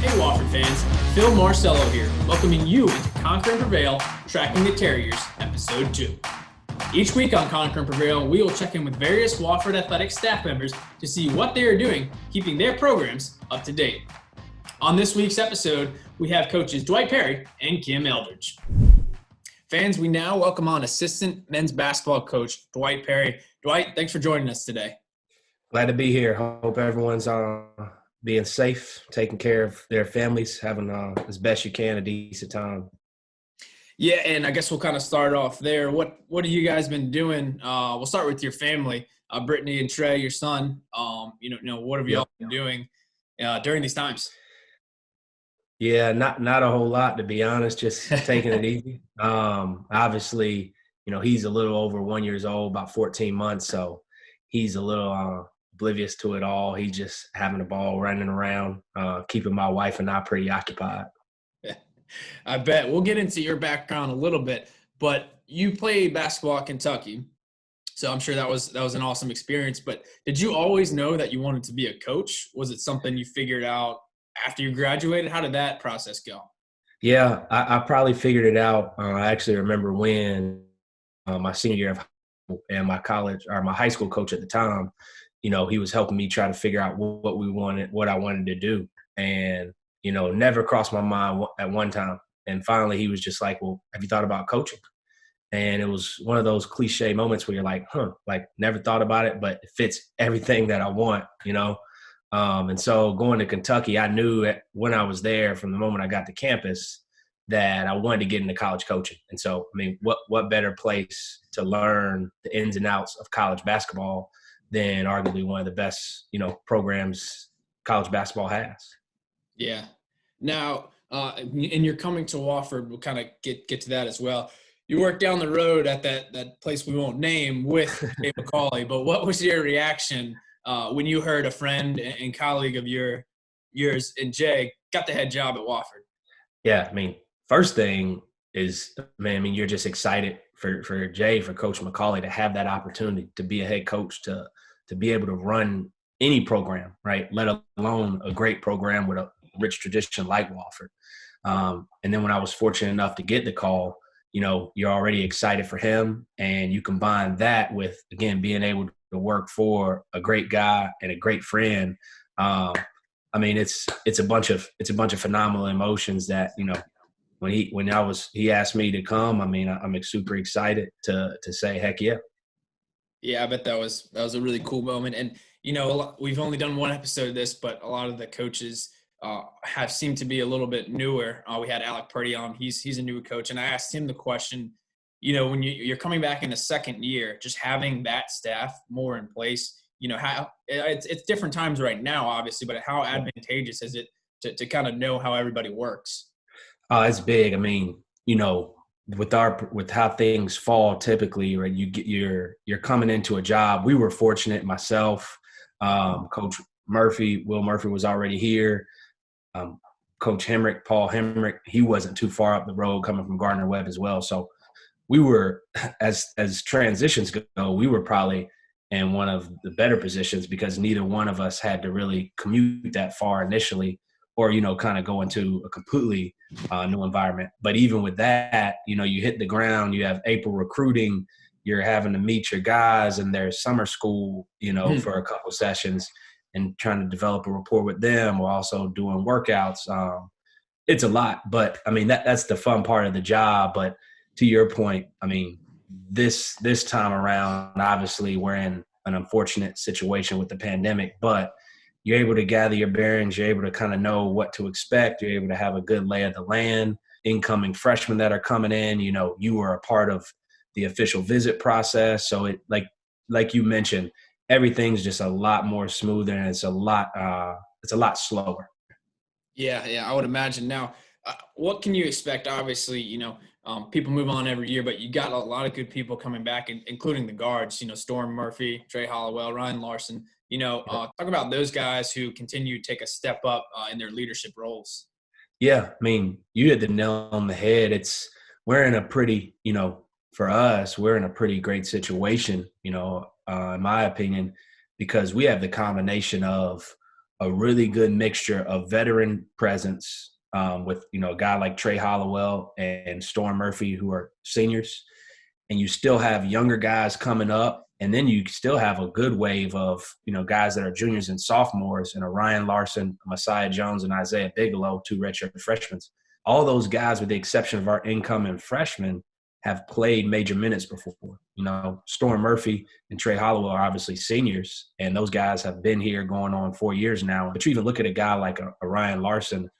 Hey Wofford fans, Phil Marcello here, welcoming you into Conquer and Prevail, Tracking the Terriers, Episode 2. Each week on Conquer and Prevail, we will check in with various Wofford Athletic staff members to see what they are doing, keeping their programs up to date. On this week's episode, we have coaches Dwight Perry and Kim Eldridge. Fans, we now welcome on assistant men's basketball coach Dwight Perry. Dwight, thanks for joining us today. Glad to be here. Hope everyone's being safe, taking care of their families, having as best you can a decent time. Yeah, and I guess we'll kind of start off there. What have you guys been doing? We'll start with your family, Brittany and Trey, your son. What have y'all been doing during these times? Yeah, not a whole lot, to be honest. Just taking it easy. Obviously, he's a little over 1 year old, about 14 months, so he's a little oblivious to it all. He's just having a ball, running around, keeping my wife and I pretty occupied. I bet. We'll get into your background a little bit, but you played basketball at Kentucky, so I'm sure that was an awesome experience. But did you always know that you wanted to be a coach? Was it something you figured out after you graduated? How did that process go? Yeah, I probably figured it out. I actually remember when my senior year of high school, and my high school coach at the time, he was helping me try to figure out what I wanted to do. And, never crossed my mind at one time. And finally he was just like, well, have you thought about coaching? And it was one of those cliche moments where you're like, never thought about it, but it fits everything that I want, And so going to Kentucky, I knew when I was there from the moment I got to campus that I wanted to get into college coaching. And so, what better place to learn the ins and outs of college basketball than arguably one of the best, programs college basketball has. Yeah. Now, and you're coming to Wofford. We'll kind of get to that as well. You work down the road at that place we won't name with McCauley, but what was your reaction when you heard a friend and colleague of yours and Jay got the head job at Wofford? Yeah, first thing is, you're just excited for Jay, for Coach McCauley to have that opportunity to be a head coach, to be able to run any program, right? Let alone a great program with a rich tradition like Wofford. And then when I was fortunate enough to get the call, you're already excited for him, and you combine that with, again, being able to work for a great guy and a great friend. It's a bunch of phenomenal emotions that, when he asked me to come, I'm super excited to say, heck yeah. Yeah, I bet that was a really cool moment. And, we've only done one episode of this, but a lot of the coaches have seemed to be a little bit newer. We had Alec Purdy on. He's a new coach. And I asked him the question, when you're coming back in the second year, just having that staff more in place, how it's different times right now, obviously, but how advantageous is it to kind of know how everybody works? It's big. With how things fall typically, right? You're coming into a job. We were fortunate, myself, Coach Murphy, Will Murphy was already here. Coach Paul Hemrick, he wasn't too far up the road coming from Gardner-Webb as well. So we were, as transitions go, we were probably in one of the better positions because neither one of us had to really commute that far initially, or, kind of go into a completely new environment. But even with that, you hit the ground, you have April recruiting, you're having to meet your guys and there's summer school, for a couple sessions and trying to develop a rapport with them while also doing workouts. It's a lot, but that's the fun part of the job. But to your point, this time around, obviously we're in an unfortunate situation with the pandemic, but you're able to gather your bearings. You're able to kind of know what to expect. You're able to have a good lay of the land. Incoming freshmen that are coming in, you were a part of the official visit process. So it, like you mentioned, everything's just a lot more smoother, and it's a lot slower. Yeah, I would imagine. Now, what can you expect? Obviously, people move on every year, but you got a lot of good people coming back, including the guards. Storm Murphy, Trey Hollowell, Ryan Larson. Talk about those guys who continue to take a step up in their leadership roles. Yeah, you hit the nail on the head. We're in a pretty, for us, we're in a pretty great situation, in my opinion, because we have the combination of a really good mixture of veteran presence with, a guy like Trey Hollowell and Storm Murphy, who are seniors, and you still have younger guys coming up. And then you still have a good wave of, guys that are juniors and sophomores, and Ryan Larson, Messiah Jones, and Isaiah Bigelow, 2 redshirt freshmen. All those guys, with the exception of our incoming freshmen, have played major minutes before. Storm Murphy and Trey Hollowell are obviously seniors, and those guys have been here going on 4 years now. But you even look at a guy like a Ryan Larson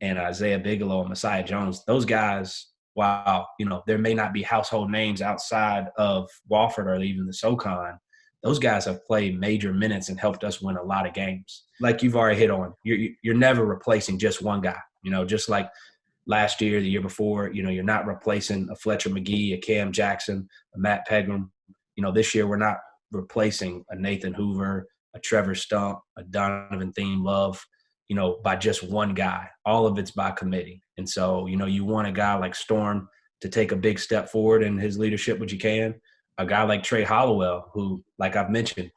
and Isaiah Bigelow and Messiah Jones, those guys, wow, there may not be household names outside of Wofford or even the SoCon. Those guys have played major minutes and helped us win a lot of games. Like you've already hit on, you're never replacing just one guy. Just like last year, the year before, you're not replacing a Fletcher McGee, a Cam Jackson, a Matt Pegram. This year we're not replacing a Nathan Hoover, a Trevor Stump, a Donovan Thiem Love, by just one guy. All of it's by committee. And so, you want a guy like Storm to take a big step forward in his leadership, which you can. A guy like Trey Hollowell, who, like I've mentioned,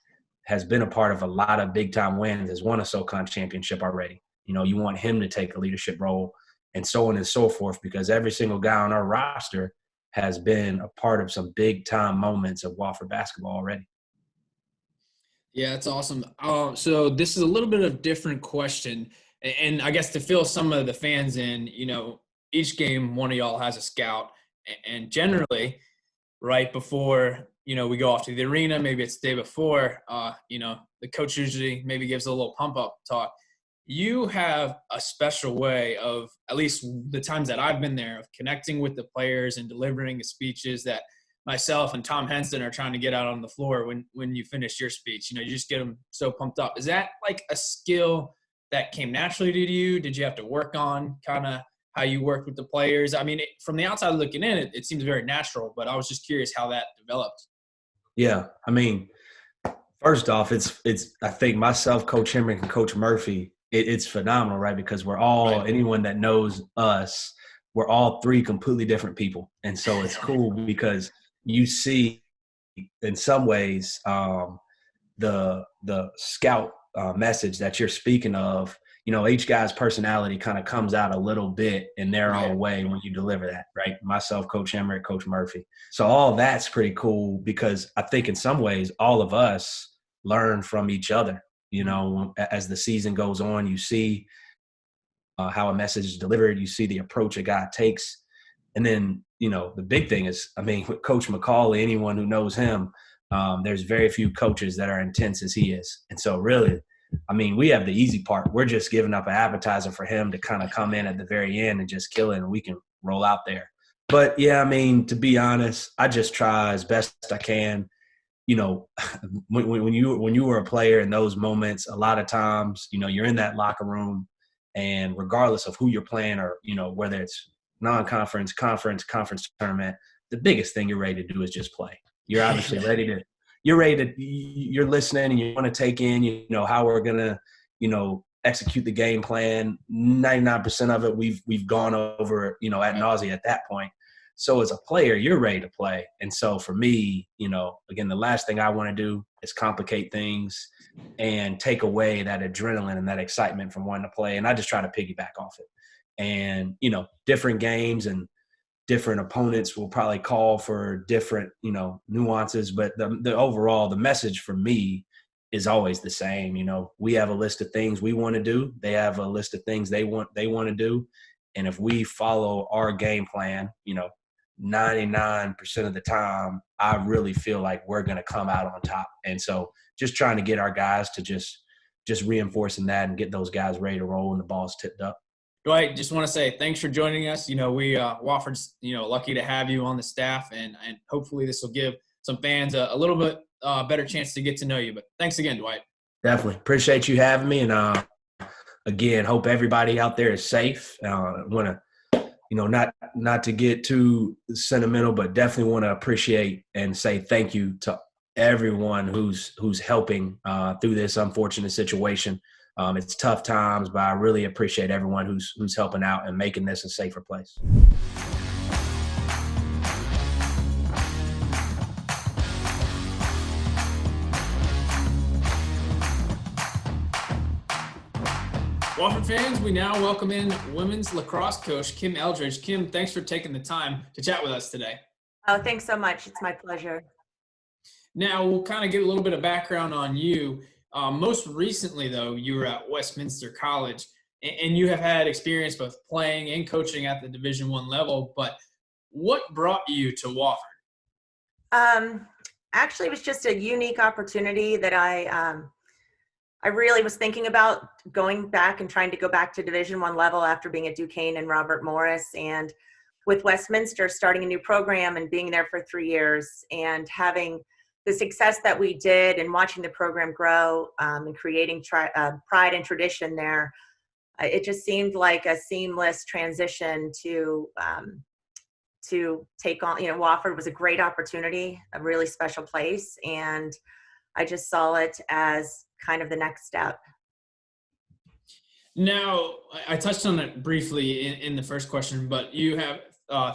has been a part of a lot of big-time wins, has won a SoCon championship already. You want him to take a leadership role, and so on and so forth, because every single guy on our roster has been a part of some big-time moments of Wofford basketball already. Yeah, that's awesome. So this is a little bit of a different question, and I guess to fill some of the fans in, each game one of y'all has a scout, and generally right before, we go off to the arena, maybe it's the day before, the coach usually maybe gives a little pump-up talk. You have a special way of, at least the times that I've been there, of connecting with the players and delivering the speeches that myself and Tom Henson are trying to get out on the floor when you finish your speech. You just get them so pumped up. Is that like a skill that came naturally to you? Did you have to work on kind of how you worked with the players? I mean, from the outside looking in, it seems very natural, but I was just curious how that developed. Yeah, I mean, first off, it's I think myself, Coach Hemrick, and Coach Murphy, it's phenomenal, right? Because we're all, right. Anyone that knows us, we're all 3 completely different people. And so it's cool because you see, in some ways, the scout message that you're speaking of, each guy's personality kind of comes out a little bit in their own way when you deliver that, right? Myself, Coach Hemrick, Coach Murphy. So all that's pretty cool, because I think in some ways all of us learn from each other. As the season goes on, you see how a message is delivered. You see the approach a guy takes. And then, the big thing is, with Coach McCauley, anyone who knows him, there's very few coaches that are intense as he is. And so really, we have the easy part. We're just giving up an appetizer for him to kind of come in at the very end and just kill it, and we can roll out there. But, yeah, to be honest, I just try as best I can. When you were a player in those moments, a lot of times, you're in that locker room, and regardless of who you're playing, or, whether it's non-conference, conference tournament, the biggest thing you're ready to do is just play. You're obviously you're listening, and you want to take in, how we're going to, execute the game plan. 99% of it we've gone over, ad nauseum at that point. So as a player, you're ready to play. And so for me, again, the last thing I want to do is complicate things and take away that adrenaline and that excitement from wanting to play. And I just try to piggyback off it. And, different games and different opponents will probably call for different, nuances. But the overall, the message for me is always the same. We have a list of things we want to do. They have a list of things they want to do. And if we follow our game plan, 99% of the time, I really feel like we're going to come out on top. And so just trying to get our guys to just reinforcing that and get those guys ready to roll when the ball's tipped up. Dwight, just want to say thanks for joining us. We Wofford's, lucky to have you on the staff, and hopefully this will give some fans a little bit better chance to get to know you. But thanks again, Dwight. Definitely. Appreciate you having me. And again, hope everybody out there is safe. Want to, not to get too sentimental, but definitely want to appreciate and say thank you to everyone who's helping through this unfortunate situation. It's tough times, but I really appreciate everyone who's helping out and making this a safer place. Wofford fans, we now welcome in women's lacrosse coach Kim Eldridge. Kim, thanks for taking the time to chat with us today. Oh, thanks so much. It's my pleasure. Now, we'll kind of get a little bit of background on you. Most recently, though, you were at Westminster College, and you have had experience both playing and coaching at the Division I level. But what brought you to Wofford? Actually, it was just a unique opportunity that I really was thinking about going back and trying to go back to Division I level after being at Duquesne and Robert Morris, and with Westminster starting a new program and being there for 3 years and having the success that we did and watching the program grow and creating pride and tradition there. It just seemed like a seamless transition to take on, Wofford was a great opportunity, a really special place. And I just saw it as kind of the next step. Now, I touched on it briefly in the first question, but you have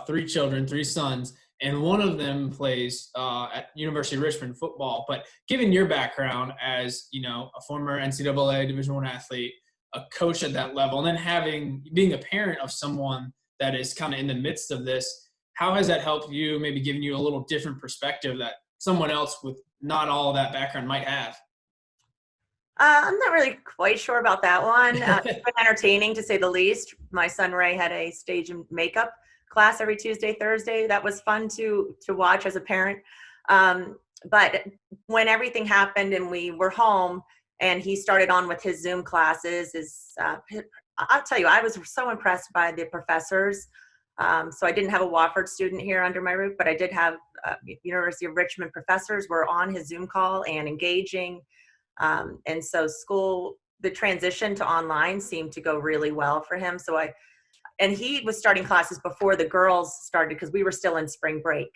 3 children, 3 sons, and one of them plays at University of Richmond football. But given your background as, a former NCAA Division I athlete, a coach at that level, and then being a parent of someone that is kind of in the midst of this, how has that helped you, maybe giving you a little different perspective that someone else with not all of that background might have? I'm not really quite sure about that one. It's been entertaining, to say the least. My son Ray had a stage and makeup class every Tuesday, Thursday. That was fun to watch as a parent. But when everything happened and we were home and he started on with his Zoom classes, I'll tell you, I was so impressed by the professors. So I didn't have a Wofford student here under my roof, but I did have University of Richmond professors were on his Zoom call and engaging. And so the transition to online seemed to go really well for him. And he was starting classes before the girls started because we were still in spring break.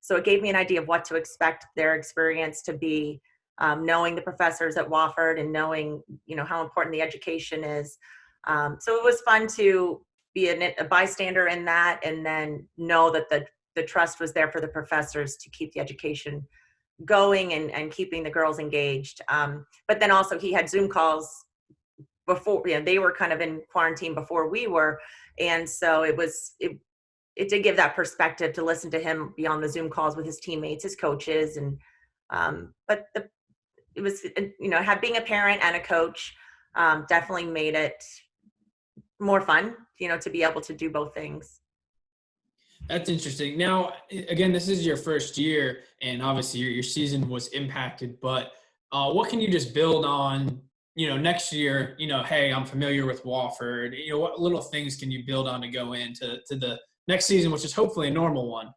So it gave me an idea of what to expect their experience to be, knowing the professors at Wofford and knowing, how important the education is. So it was fun to be a bystander in that, and then know that the trust was there for the professors to keep the education going and keeping the girls engaged. But then also he had Zoom calls before, they were kind of in quarantine before we were. And so it did give that perspective to listen to him be on the Zoom calls with his teammates, his coaches. And, it was, being a parent and a coach definitely made it more fun, to be able to do both things. That's interesting. Now, again, this is your first year, and obviously your season was impacted, but what can you just build on, next year, hey, I'm familiar with Wofford, what little things can you build on to go into the next season, which is hopefully a normal one?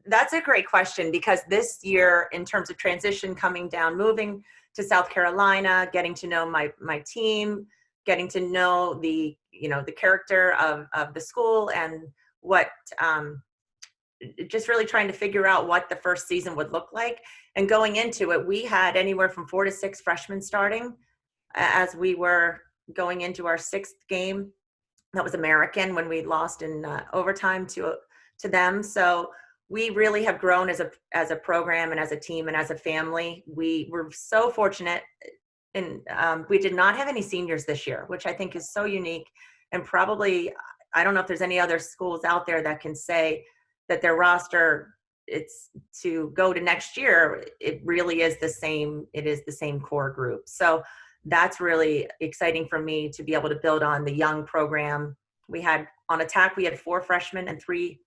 That's a great question, because this year, in terms of transition, coming down, moving to South Carolina, getting to know my team, getting to know the character of the school, and what just really trying to figure out what the first season would look like. And going into it, we had anywhere from 4 to 6 freshmen starting as we were going into our 6th game. That was American, when we lost in overtime to them. So we really have grown as a program and as a team and as a family. We were so fortunate, and we did not have any seniors this year, which I think is so unique. And probably, I don't know if there's any other schools out there that can say that their roster, it's to go to next year, it really is the same. It is the same core group. So that's really exciting for me to be able to build on the young program. We had on attack, we had 4 freshmen and three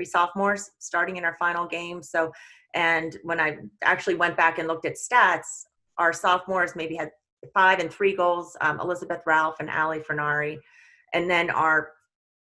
sophomores starting in our final game. So, and when I actually went back and looked at stats, our sophomores maybe had 5 and 3 goals, Elizabeth Ralph and Allie Fernari. And then our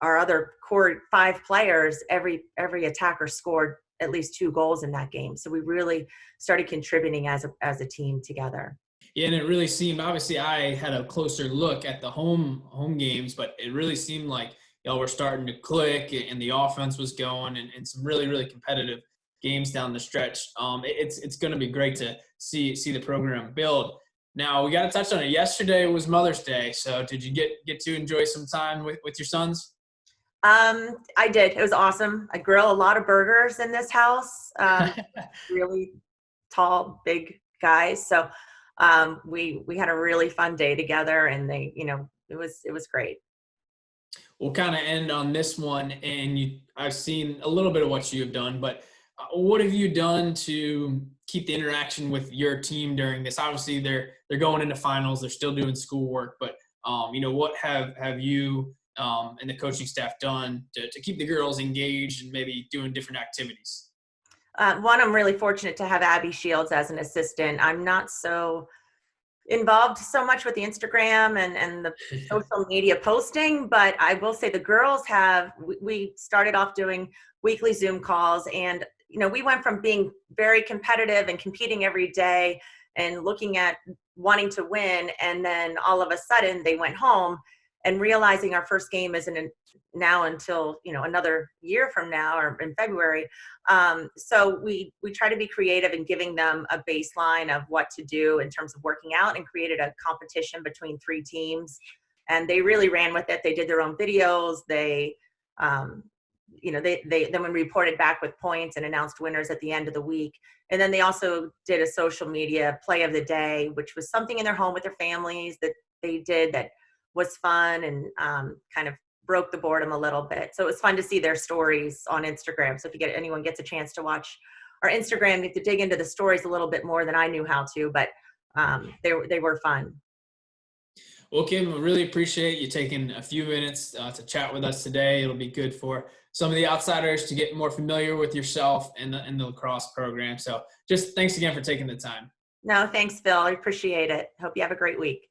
other core 5 players, every attacker scored at least 2 goals in that game. So we really started contributing as a team together. Yeah, and it really seemed, obviously I had a closer look at the home games, but it really seemed like y'all were starting to click and the offense was going, and some really, really competitive games down the stretch. It's going to be great to see the program build. Now, we got to touch on it. Yesterday was Mother's Day, so did you get to enjoy some time with your sons? I did. It was awesome. I grill a lot of burgers in this house. Really tall, big guys. So we had a really fun day together, and they, it was great. We'll kind of end on this one, and I've seen a little bit of what you have done, but what have you done to keep the interaction with your team during this? Obviously, they're going into finals, they're still doing schoolwork, but what have you and the coaching staff done to keep the girls engaged and maybe doing different activities? One, I'm really fortunate to have Abby Shields as an assistant. I'm not so involved so much with the Instagram and the social media posting, but I will say the girls we started off doing weekly Zoom calls, and we went from being very competitive and competing every day and looking at wanting to win, and then all of a sudden they went home and realizing our first game isn't now until another year from now, or in February. So we try to be creative in giving them a baseline of what to do in terms of working out, and created a competition between 3 teams, and they really ran with it. They did their own videos. They they then reported back with points and announced winners at the end of the week. And then they also did a social media play of the day, which was something in their home with their families that they did that was fun and kind of broke the boredom a little bit. So it was fun to see their stories on Instagram. So if anyone gets a chance to watch our Instagram, you get to dig into the stories a little bit more than I knew how to, but they were fun. Well, Kim, I really appreciate you taking a few minutes to chat with us today. It'll be good for some of the outsiders to get more familiar with yourself and the lacrosse program. So just thanks again for taking the time. No, thanks, Phil. I appreciate it. Hope you have a great week.